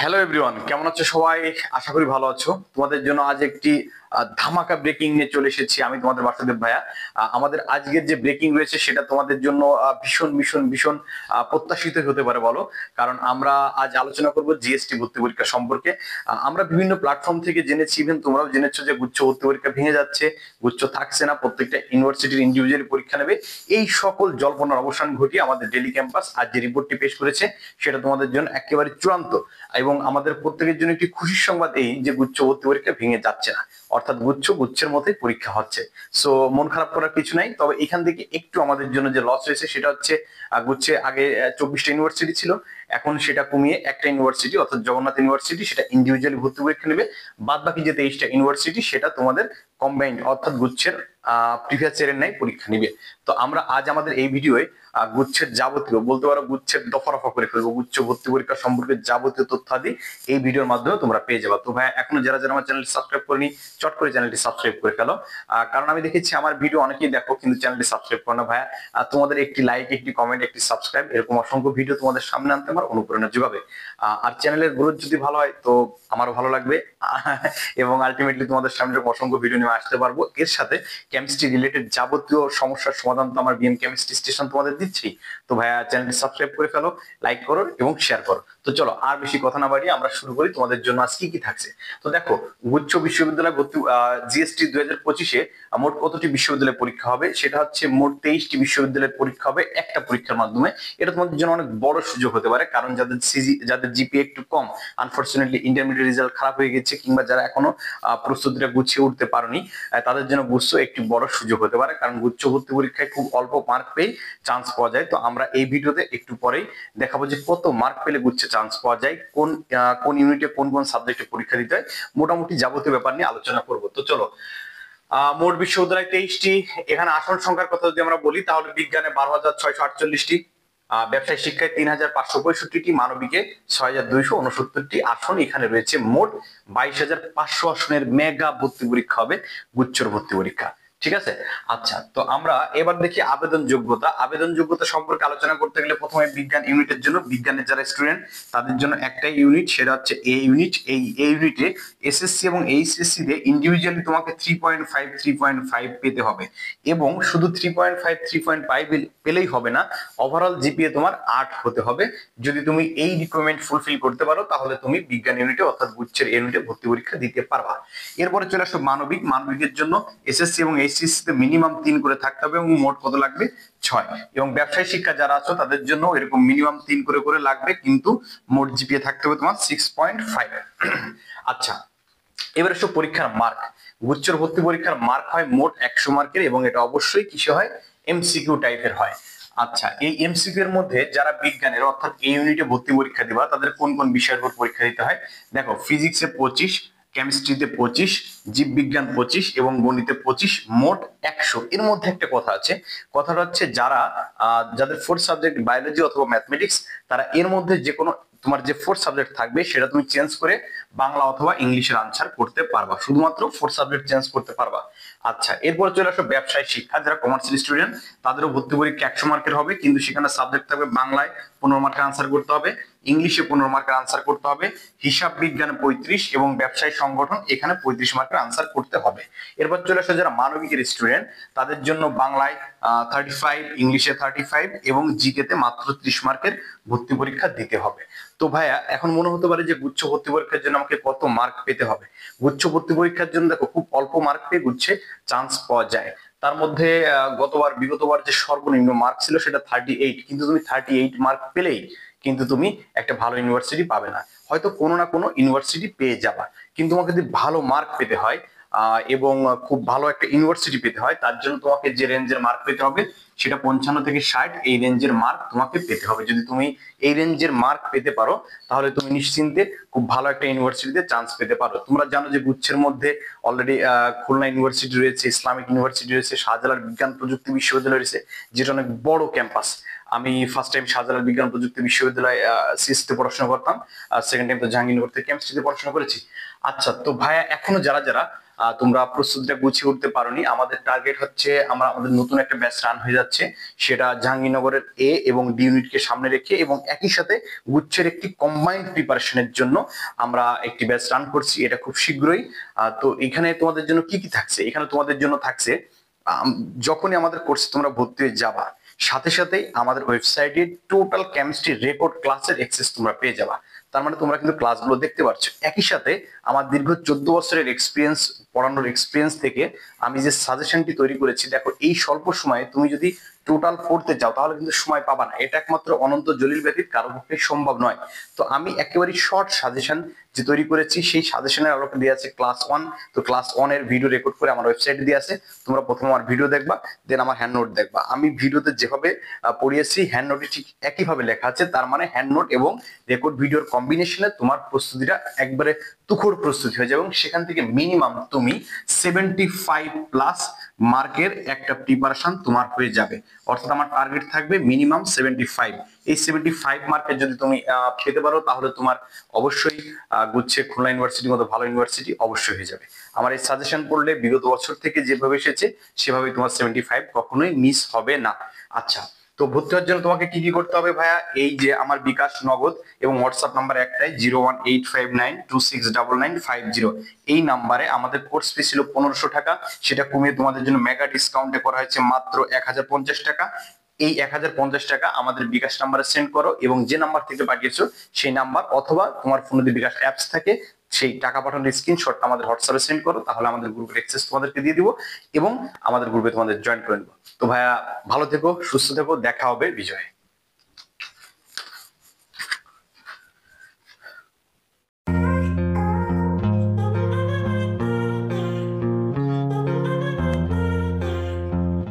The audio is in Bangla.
হ্যালো এভরিওয়ান, কেমন আছো সবাই? আশা করি ভালো আছো। তোমাদের জন্য আজ একটি ধামাকা ব্রেকিং নিয়ে চলে এসেছি। আমি তোমাদের বাসুদেব ভাইয়া। আমাদের আজকের যে ব্রেকিং রয়েছে সেটা তোমাদের জন্য ভীষণ ভীষণ ভীষণ প্রত্যাশিত হতে পারে বলো। কারণ আমরা আজ আলোচনা করব জিএসটি ভর্তি পরীক্ষা সম্পর্কে। আমরা বিভিন্ন প্ল্যাটফর্ম থেকে জেনেছি, ইভেন তোমরাও জেনেছো যে গুচ্ছ ভর্তি পরীক্ষা ভেঙে যাচ্ছে, গুচ্ছ থাকছে না, প্রত্যেকটা ইউনিভার্সিটির ইন্ডিভিজুয়ালি পরীক্ষা নেবে। এই সকল জল্পনার অবসান ঘটিয়ে আমাদের ডেইলি ক্যাম্পাস আজ যে রিপোর্টটি পেশ করেছে সেটা তোমাদের জন্য একেবারে চূড়ান্ত এবং আমাদের প্রত্যেকের জন্য একটি খুশির সংবাদ এই যে গুচ্ছ ভর্তি পরীক্ষা ভেঙে যাচ্ছে না, অর্থাৎ গুচ্ছের মতোই পরীক্ষা হচ্ছে। সো মন খারাপ করার কিছু নাই, তবে এখান থেকে একটু আমাদের জন্য যে লস হয়েছে সেটা হচ্ছে গুচ্ছে আগে 24টা ইউনিভার্সিটি ছিল, এখন সেটা কমিয়ে একটা ইউনিভার্সিটি অর্থাৎ জগন্নাথ ইউনিভার্সিটি সেটা ইন্ডিভিজুয়ালি ভর্তি পরীক্ষা নেবে। বাদ বাকি যে 23টা ইউনিভার্সিটি সেটা তোমাদের কম্বাইন্ড অর্থাৎ গুচ্ছের প্রিভিয়াস ইয়ারের নাই পরীক্ষা নিবে। তো আমরা আজ আমাদের এই ভিডিওয়ে গুচ্ছের যাবতীয় বলতে পারো গুচ্ছের দফা রফা করে ফেলবো, গুচ্ছ ভর্তি পরীক্ষা সম্পর্কে যাবতীয় তথ্যাদি এই ভিডিওর মাধ্যমে তোমরা পেয়ে যাবে। তো ভাই এখনো যারা যারা আমার চ্যানেলটি সাবস্ক্রাইব করেনি চট করে চ্যানেলটি সাবস্ক্রাইব করে ফেলো। কারণ আমি দেখেছি আমার ভিডিও অনেকেই দেখো কিন্তু চ্যানেলটি সাবস্ক্রাইব করো না ভাইয়া। তোমাদের একটি লাইক, একটি কমেন্ট, একটি সাবস্ক্রাইব এরকম অসংখ্য ভিডিও তোমাদের সামনে আনতে আমার অনুপ্রেরণা যোগাবে। আর চ্যানেলের গ্রোথ যদি ভালো হয় তো আমারও ভালো লাগবে এবং আলটিমেটলি তোমাদের সামনে অসংখ্য ভিডিও নিয়ে আসতে পারবো। এর সাথে কেমিস্ট্রি রিলেটেড যাবতীয় সমস্যার সমাধান তো আমার বিএম কেমিস্ট্রি স্টেশন তোমাদের দিচ্ছি। তো ভাইয়া চ্যানেলটি সাবস্ক্রাইব করে ফেলো, লাইক করো এবং শেয়ার করো। তো চলো আর বেশি কথা না বাড়িয়ে আমরা শুরু করি তোমাদের জন্য আজ কি কি থাকছে। তো দেখো, গুচ্ছ বিশ্ববিদ্যালয় ভর্তি জিএসটি 2025-এ মোট কতটি বিশ্ববিদ্যালয় পরীক্ষা হবে? সেটা হচ্ছে মোট 23টি বিশ্ববিদ্যালয়ের পরীক্ষা হবে একটা পরীক্ষার মাধ্যমে। এটা তোমাদের জন্য অনেক বড় সুযোগ হতে পারে, কারণ যাদের জিপিএ একটু কম, আনফরচুনেটলি ইন্টারমিডিয়েট রেজাল্ট খারাপ হয়ে গেছে, কিংবা যারা এখনো প্রস্তুতিটা গুছিয়ে উঠতে পারোনি, তাদের জন্য গুচ্ছ একটি বড় সুযোগ হতে পারে। কারণ গুচ্ছ ভর্তি পরীক্ষায় খুব অল্প মার্ক পেয়ে চান্স পাওয়া যায়। তো আমরা এই ভিডিওতে একটু পরেই দেখাবো যে কত মার্ক পেলে গুচ্ছে চান্স পাওয়া যায়, কোন কোন ইউনিটে কোন কোন সাবজেক্টে পরীক্ষা দিতে হয়, মোটামুটি যাবতীয় ব্যাপার নিয়ে আলোচনা করবো। তো চলো, মোট বিশ্ববিদ্যালয় 23টি। এখানে আসন সংখ্যার কথা যদি আমরা বলি তাহলে বিজ্ঞানে 12,648টি, ব্যবসায় শিক্ষায় 3,565টি, মানবিকে 6,269টি আসন এখানে রয়েছে। মোট 22,500 আসনের মেগা ভর্তি পরীক্ষা হবে, গুচ্ছর ভর্তি পরীক্ষা। ঠিক আছে। আচ্ছা, তো আমরা এবার দেখি আবেদন যোগ্যতা সম্পর্কে আলোচনা করতে গেলে প্রথমে বিজ্ঞান ইউনিটের জন্য, বিজ্ঞানের যারা স্টুডেন্ট তাদের জন্য একটাই ইউনিট, সেটা হচ্ছে এ ইউনিট। এই ইউনিটে এসএসসি এবং এইচএসসি তে ইন্ডিভিজুয়ালি তোমাকে 3.5 পেতে হবে, এবং শুধু 3.5 পেলেই হবে না, ওভারঅল জিপিএ তোমার 8 হতে হবে। যদি তুমি এই রিকোয়ারমেন্ট ফুলফিল করতে পারো তাহলে তুমি বিজ্ঞান ইউনিটে অর্থাৎ গুচ্ছের ইউনিটে ভর্তি পরীক্ষা দিতে পারবা। এরপরে চলে আসো মানবিকের জন্য এসএসসি এবং এইচএসসি তে মিনিমাম 3 করে থাকতে হবে এবং মোট কত লাগবে? 6। এবং ব্যবসায় শিক্ষা যারা আছো তাদের জন্য এরকম মিনিমাম 3 করে লাগবে, কিন্তু মোট জিপিএ থাকতে হবে তোমার 6.5। আচ্ছা, এবারে সব পরীক্ষার মার্ক। গুচ্ছর ভর্তি পরীক্ষার মার্ক হয় মোট 100 মার্কের, এবং এটা অবশ্যই কিসে হয়? এমসিকিউ টাইপের হয়। আচ্ছা, এই এমসিকিউ এর মধ্যে যারা বিজ্ঞানের অর্থাৎ এই ইউনিটে ভর্তি পরীক্ষা দিবা তাদের কোন কোন বিষয়ের উপর পরীক্ষা দিতে হয়? দেখো, ফিজিক্সে 25, কেমিস্ট্রিতে 25, জীববিজ্ঞান 25 এবং গণিতে 25, মোট 100। এর মধ্যে একটা কথা আছে, কথাটা হচ্ছে যাদের ফোর্থ সাবজেক্ট বায়োলজি অথবা ম্যাথমেটিক্স, তারা এর মধ্যে যে কোনো তোমার যে ফোর্থ সাবজেক্ট থাকবে সেটা তুমি চেঞ্জ করে বাংলা অথবা ইংলিশের আনসার করতে পারবা, শুধুমাত্র ফোর্থ সাবজেক্ট চেঞ্জ করতে পারবা। আচ্ছা, এরপর চলে আসো ব্যবসায় শিক্ষা, যারা কমার্সিয়াল স্টুডেন্ট তাদেরও ভর্তি পরীক্ষা 100 মার্কের হবে, কিন্তু সেখানে সাবজেক্ট থাকবে বাংলায় 15 মার্কের আনসার করতে হবে, ইংলিশে 15 মার্কের আনসার করতে হবে, হিসাব বিজ্ঞানে 35 এবং ব্যবসায় সংগঠন এখানে 35 মার্কের আনসার করতে হবে। এরপর চলে আসো যারা মানবিকের স্টুডেন্ট তাদের জন্য বাংলায় 35, ইংলিশে 35 এবং জিকেতে মাত্র 30 মার্কের ভর্তি পরীক্ষা দিতে হবে। তো ভাইয়া এখন মনে হতে পারে যে গুচ্ছ ভর্তি পরীক্ষার জন্য আমাকে কত মার্ক পেতে হবে? গুচ্ছ ভর্তি পরীক্ষার জন্য দেখো, খুব অল্প মার্ক পেয়ে গুচ্ছে চান্স পাওয়া যায়। তার মধ্যে বিগতবার যে সর্বনিম্ন মার্ক ছিল সেটা 38, কিন্তু তুমি 38 মার্ক পেলেই কিন্তু তুমি একটা ভালো ইউনিভার্সিটি পাবে না। হয়তো কোনো না কোনো ইউনিভার্সিটি পেয়ে যাবা, কিন্তু তোমাকে যদি ভালো মার্ক পেতে হয় এবং খুব ভালো একটা ইউনিভার্সিটি পেতে হয়, তার জন্য তোমাকে যে রেঞ্জের মার্ক পেতে হবে সেটা 55 থেকে 60, এই রেঞ্জের মার্ক তোমাকে পেতে হবে। যদি তুমি এই রেঞ্জের মার্ক পেতে পারো তাহলে তুমি নিশ্চিন্তে খুব ভালো একটা ইউনিভার্সিটিতে চান্স পেতে পারো। তোমরা জানো যে গুচ্ছের মধ্যে অলরেডি খুলনা ইউনিভার্সিটি রয়েছে, ইসলামিক ইউনিভার্সিটি রয়েছে, শাহজালাল বিজ্ঞান প্রযুক্তি বিশ্ববিদ্যালয় রয়েছে, যেটা অনেক বড় ক্যাম্পাস। আমি ফার্স্ট টাইম শাহজালাল বিজ্ঞান প্রযুক্তি বিশ্ববিদ্যালয় সিএসতে পড়াশোনা করতাম, সেকেন্ড টাইম তো জাহাঙ্গীরনগর থেকে কেমিস্ট্রিতে পড়াশোনা করেছি। আচ্ছা, তো ভাইয়া এখনো যারা তোমরা প্রস্তুতিটা গুছিয়ে উঠতে পারোনি। আমাদের টার্গেট হচ্ছে আমাদের নতুন একটা ব্যাচ রান হয়ে যাচ্ছে, সেটা জাহাঙ্গীরনগরের এ এবং ডি ইউনিটকে সামনে রেখে এবং একই সাথে গুচ্ছের একটি কম্বাইন্ড প্রিপারেশনের জন্য আমরা একটি ব্যাচ রান করছি, এটা খুব শীঘ্রই। তো এখানে তোমাদের জন্য কি কি থাকছে, এখানে তোমাদের জন্য থাকছে যখনই আমাদের কোর্সে তোমরা ভর্তি হয়ে যাবা, সাথে সাথে আমাদের ওয়েবসাইটে টোটাল কেমিস্ট্রি রেকর্ড ক্লাসের অ্যাক্সেস তোমরা পেয়ে যাবা। তার মানে তোমরা কিন্তু ক্লাসগুলো দেখতে পাচ্ছ। একই সাথে আমার দীর্ঘ 14 বছরের এক্সপিরিয়েন্স, পড়ানোর এক্সপিরিয়েন্স থেকে আমি যে সাজেশনটি তৈরি করেছি, দেখো এই স্বল্প সময়ে তুমি যদি টোটাল পড়তে চাও তাহলে কিন্তু সময় পাবা না, এটা একমাত্র অনন্ত জলিল ব্যতীত কারো পক্ষে সম্ভব নয়। তো আমি একেবারে শর্ট সাজেশন যে তৈরি করেছি, সেই সাজেশনের আলোকে দেওয়া আছে ক্লাস 1। তো ক্লাস 1 এর ভিডিও রেকর্ড করে আমার ওয়েবসাইটে দিয়ে আছে, তোমরা প্রথমে আমার ভিডিও দেখবা, দেন আমার হ্যান্ড নোট দেখবা। আমি ভিডিওতে যেভাবে পড়িয়েছি হ্যান্ড নোটে ঠিক একইভাবে লেখা আছে, তার মানে হ্যান্ড নোট এবং রেকর্ড ভিডিওর কম্বিনেশনে তোমার প্রস্তুতিটা একবারে তুখোড় প্রস্তুতি হয়ে যাবে এবং সেখান থেকে মিনিমাম তুমি 75+ মার্কের একটা প্রিপারেশন তোমার হয়ে যাবে। অর্থাৎ আমার টার্গেট থাকবে মিনিমাম 75। এই 75 মার্কের যদি তুমি পেতে পারো তাহলে তোমার অবশ্যই গুচ্ছে খুলনা ইউনিভার্সিটির মতো ভালো ইউনিভার্সিটি অবশ্যই হয়ে যাবে। আমার এই সাজেশন পড়লে বিগত বছর থেকে যেভাবে এসেছে সেভাবে তোমার 75 কখনোই মিস হবে না। আচ্ছা, তো ভর্তি হওয়ার জন্য তোমাকে কি কি করতে হবে ভাইয়া? এই যে আমার বিকাশ, নগদ এবং হোয়াটসঅ্যাপ নাম্বার একটাই 01859269950। এই নাম্বারে আমাদের কোর্স ফি ছিল 1500 টাকা, সেটা কমিয়ে তোমাদের জন্য মেগা ডিসকাউন্টে করা হয়েছে মাত্র 1050 টাকা। এই 1050 টাকা আমাদের বিকাশ নাম্বারে সেন্ড করো এবং যে নাম্বার থেকে পাঠিয়েছো সেই নাম্বার অথবা তোমার ফোনে যদি বিকাশ অ্যাপস থাকে সেই টাকা পাঠানোর স্ক্রিনশটটা আমাদের হোয়াটসঅ্যাপে সেন্ড করো, তাহলে আমাদের গ্রুপের অ্যাক্সেস তোমাদেরকে দিয়ে দিব এবং আমাদের গ্রুপে তোমাদের জয়েন করে নেবো। তো ভাইয়া ভালো থেকো, সুস্থ থেকো, দেখা হবে বিজয়।